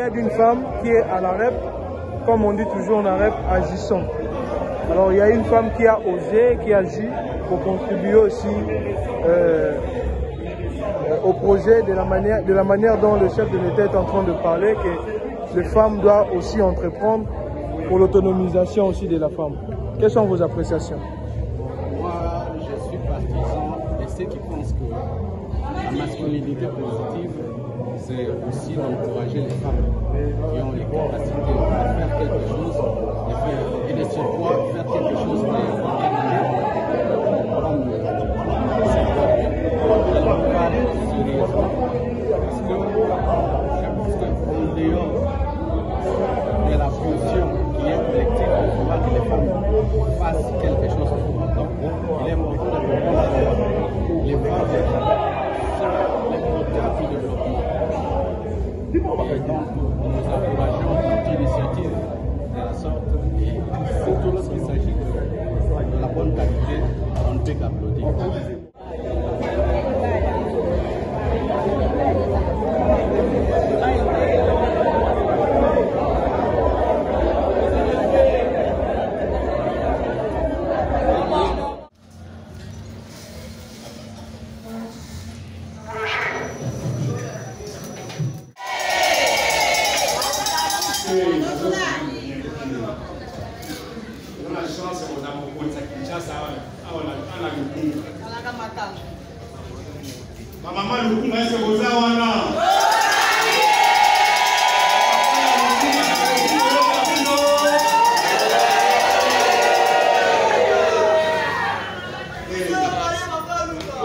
témoignage d'une femme qui est à la REP, comme on dit toujours en REP, agissant. Alors il y a une femme qui a osé, qui agit pour contribuer aussi au projet de la manière dont le chef de l'État est en train de parler, que les femmes doivent aussi entreprendre pour l'autonomisation aussi de la femme. Quelles sont vos appréciations? Moi, je suis partisan de ceux qui pensent que la masculinité positive, c'est aussi d'encourager les femmes qui ont les capacités de faire quelque chose et de surcroît faire quelque chose de parler sérieusement. Parce que je pense qu'en dehors de la fonction qui est collective, de vouloir que les femmes fassent quelque chose pour autant, il est important de comprendre que les femmes sont les moteurs du développement. Et donc, nous encourageons toute initiative de la sorte, et surtout lorsqu'il s'agit de la bonne qualité, on ne peut qu'applaudir. Mama Lukunga ese bozawana.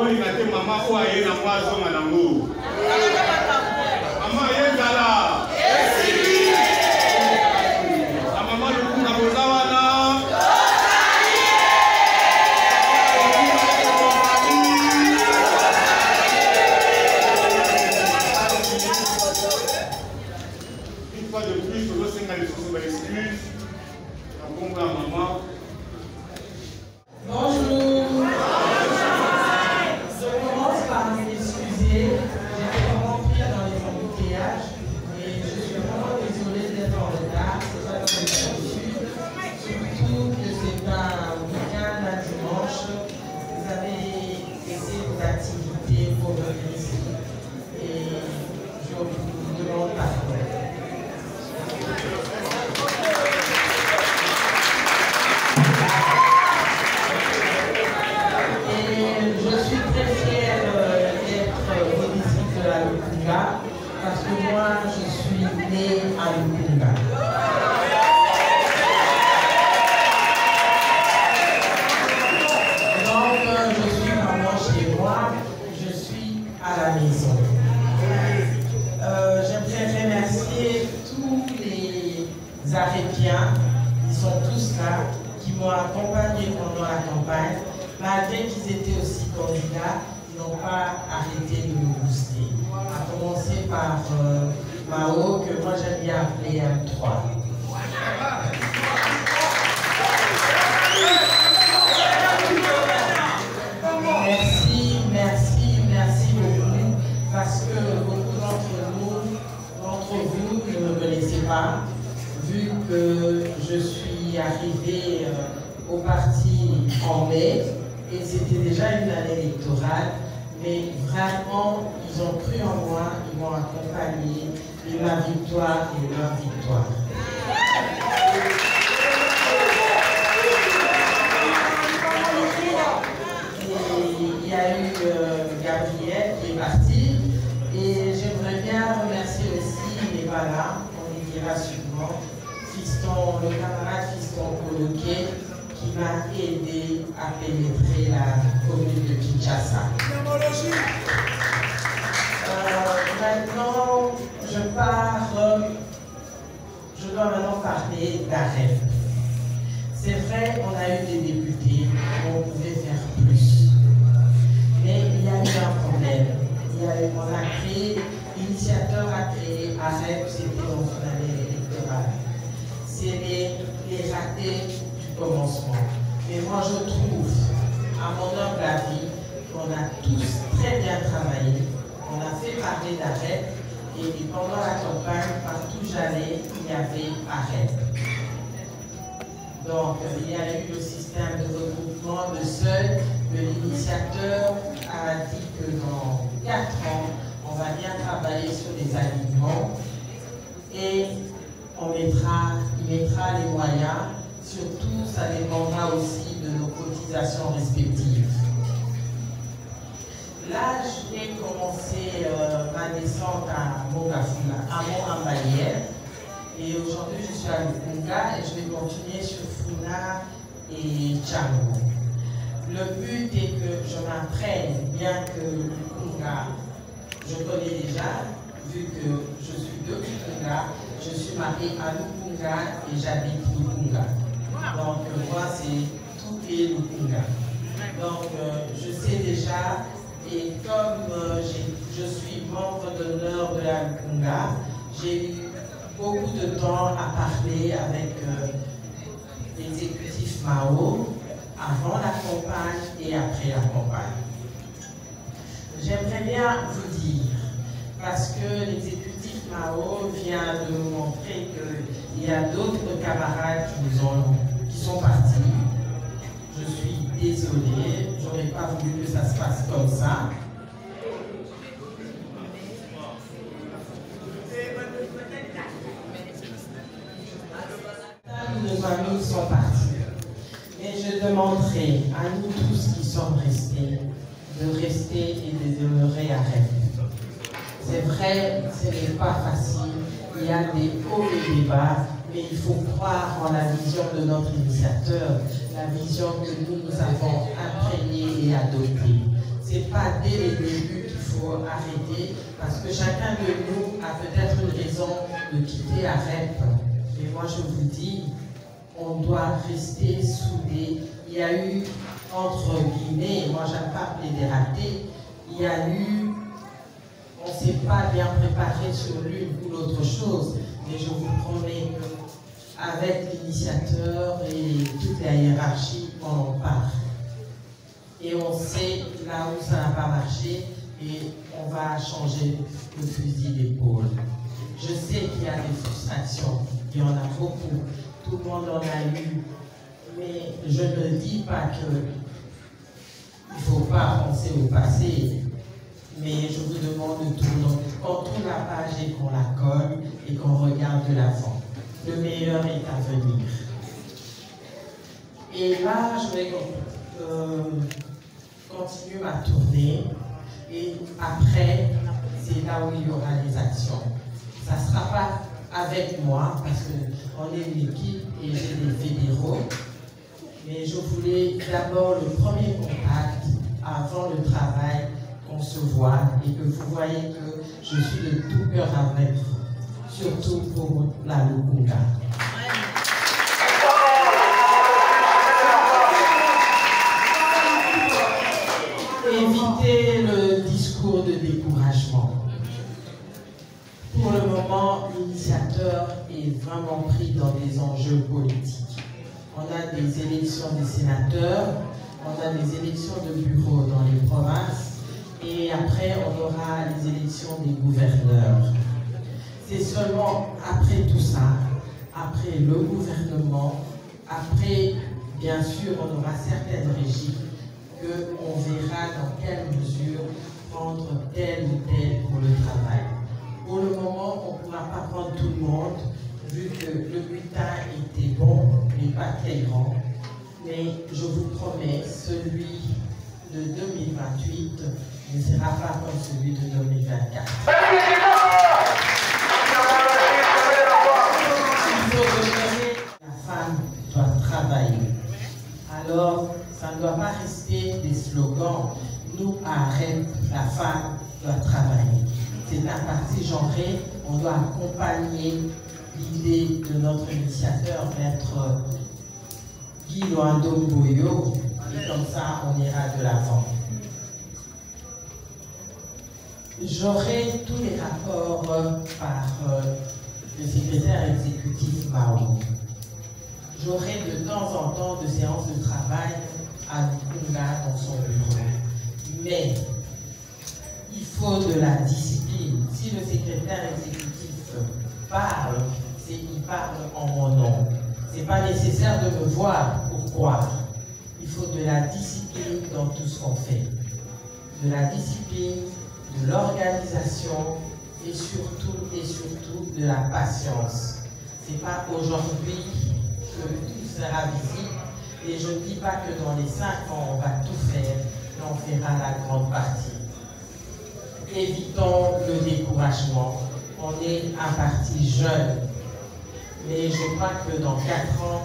Oli kate mama kwa yena mwazo manangu. Mama yezala. Yes. Mama Lukunga bozawana. De plus, je dois s'engager sur mes excuses. À la maman. Bonjour. Je commence par m'excuser. J'étais rentrée dans les embouteillages et je suis vraiment désolée d'être en retard. C'est pas comme d'habitude. Surtout que c'est un week-end, un dimanche. Vous avez laissé vos activités pour venir ici. Et je vous demande pardon. Parce que moi, je suis née à Lukunga. Donc, je suis maman chez moi, je suis à la maison. J'aimerais remercier tous les Arépiens, ils sont tous là, qui m'ont accompagné pendant la campagne, malgré qu'ils étaient aussi candidats. N'ont pas arrêté de nous booster. À commencer par Mao, que moi j'aime bien appeler M3. Merci beaucoup, parce que beaucoup d'entre vous ne me connaissez pas, vu que je suis arrivée au parti en mai, et c'était déjà une année électorale. Mais vraiment, ils ont cru en moi, ils m'ont accompagné, et ma victoire est leur victoire. Et il y a eu Gabriel qui est parti, et j'aimerais bien remercier aussi, il n'est pas là, on lui dira sûrement, Fiston, le camarade Fiston Coloquet, qui m'a aidé à pénétrer la commune de Kinshasa. Maintenant, je dois maintenant parler d'AREP. C'est vrai, on a eu des députés, on pouvait faire plus. Mais il y a eu un problème. On a créé, l'initiateur a créé AREP, c'était dans une année électorale. C'est les ratés du commencement. Mais moi, je trouve, à mon humble avis, qu'on a tous très bien travaillé. On a fait parler d'AREP Et pendant la campagne, partout où j'allais, il y avait arrêt. Donc, il y a eu le système de regroupement de seuil. L'initiateur a dit que dans 4 ans, on va bien travailler sur les alignements et il mettra les moyens. Surtout, ça dépendra aussi de nos cotisations respectives. Là, j'ai commencé ma descente à Mogafula, à Mont-Ambalière. Et aujourd'hui, je suis à Lukunga et je vais continuer sur Funa et Tchango. Le but est que je m'apprenne, bien que Lukunga, je connais déjà, vu que je suis de Lukunga, je suis mariée à Lukunga et j'habite Lukunga. Donc, moi, c'est tout est Lukunga. Donc, je sais déjà, et comme je suis membre d'honneur de la Lukunga, j'ai eu beaucoup de temps à parler avec l'exécutif Mao avant la campagne et après la campagne. J'aimerais bien vous dire, parce que l'exécutif Mao vient de nous montrer qu'il y a d'autres camarades qui sont partis. Je suis désolée, j'aurais pas voulu que ça se passe comme ça. Nos amis sont partis. Mais je demanderai à nous tous qui sommes restés de rester et de demeurer à rêve. C'est vrai, ce n'est pas facile. Il y a des hauts et des bas, mais il faut croire en la vision de notre initiateur, la vision que nous avons imprégnée et adoptée. Ce n'est pas dès le début qu'il faut arrêter, parce que chacun de nous a peut-être une raison de quitter AREP. Mais moi je vous dis, on doit rester soudés. Il y a eu, entre guillemets, moi j'aime pas appeler des ratés, il y a eu, on ne s'est pas bien préparé sur l'une ou l'autre chose, mais je vous promets qu'avec l'initiateur et toute la hiérarchie, on en part. Et on sait là où ça n'a pas marché et on va changer le fusil d'épaule. Je sais qu'il y a des frustrations, il y en a beaucoup. Tout le monde en a eu, mais je ne dis pas qu'il ne faut pas penser au passé, mais je vous demande de tourner. Qu'on tourne la page et qu'on la colle et qu'on regarde de l'avant. Le meilleur est à venir. Et là, je vais continuer ma tournée et après, c'est là où il y aura les actions. Ça ne sera pas avec moi, parce qu'on est une équipe et j'ai des fédéraux. Mais je voulais d'abord le premier contact avant le travail, qu'on se voit et que vous voyez que je suis de tout cœur avec vous, surtout pour la Lukunga. Évitez le discours de découragement. Pour le moment, l'initiateur est vraiment pris dans des enjeux politiques. On a des élections des sénateurs, on a des élections de bureaux dans les provinces, et après on aura les élections des gouverneurs. C'est seulement après tout ça, après le gouvernement, après, bien sûr, on aura certaines régies, qu'on verra dans quelle mesure prendre tel ou tel pour le travail. Pour le moment, on ne pourra pas prendre tout le monde, vu que le bulletin était bon, mais pas très grand. Mais je vous promets, celui de 2028 ne sera pas comme celui de 2024. Il faut demeurer, la femme doit travailler. Alors, ça ne doit pas rester des slogans. Nous, à REP, la femme doit travailler. C'est un parti genré, on doit accompagner l'idée de notre initiateur, maître Guy Loando Boyo, et comme ça on ira de l'avant. J'aurai tous les rapports par le secrétaire exécutif Mao. J'aurai de temps en temps de séances de travail à Lukunga dans son bureau. Mais il faut de la discipline. Si le secrétaire secrétaire exécutif parle, c'est qu'il parle en mon nom. Ce n'est pas nécessaire de me voir pour croire. Il faut de la discipline dans tout ce qu'on fait. De la discipline, de l'organisation et surtout de la patience. Ce n'est pas aujourd'hui que tout sera visible. Et je ne dis pas que dans les 5 ans, on va tout faire, mais on fera la grande partie. Évitons le découragement. On est un parti jeune, mais je crois que dans 4 ans,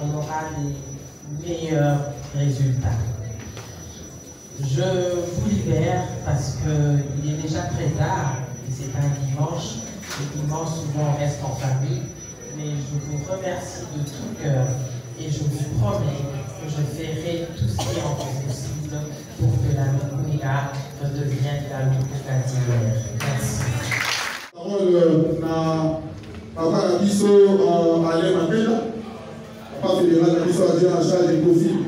on aura les meilleurs résultats. Je vous libère parce qu'il est déjà très tard, et c'est un dimanche. Le dimanche, souvent, on reste en famille, mais je vous remercie de tout cœur. Et je vous promets que je ferai tout ce qui est encore possible pour que la Lukung'a redevienne la Lukung'a d'hier. Merci. Parole na Papa Nabiso Alain Mandela, Papa fédéral Nabiso adjoint en charge des conflits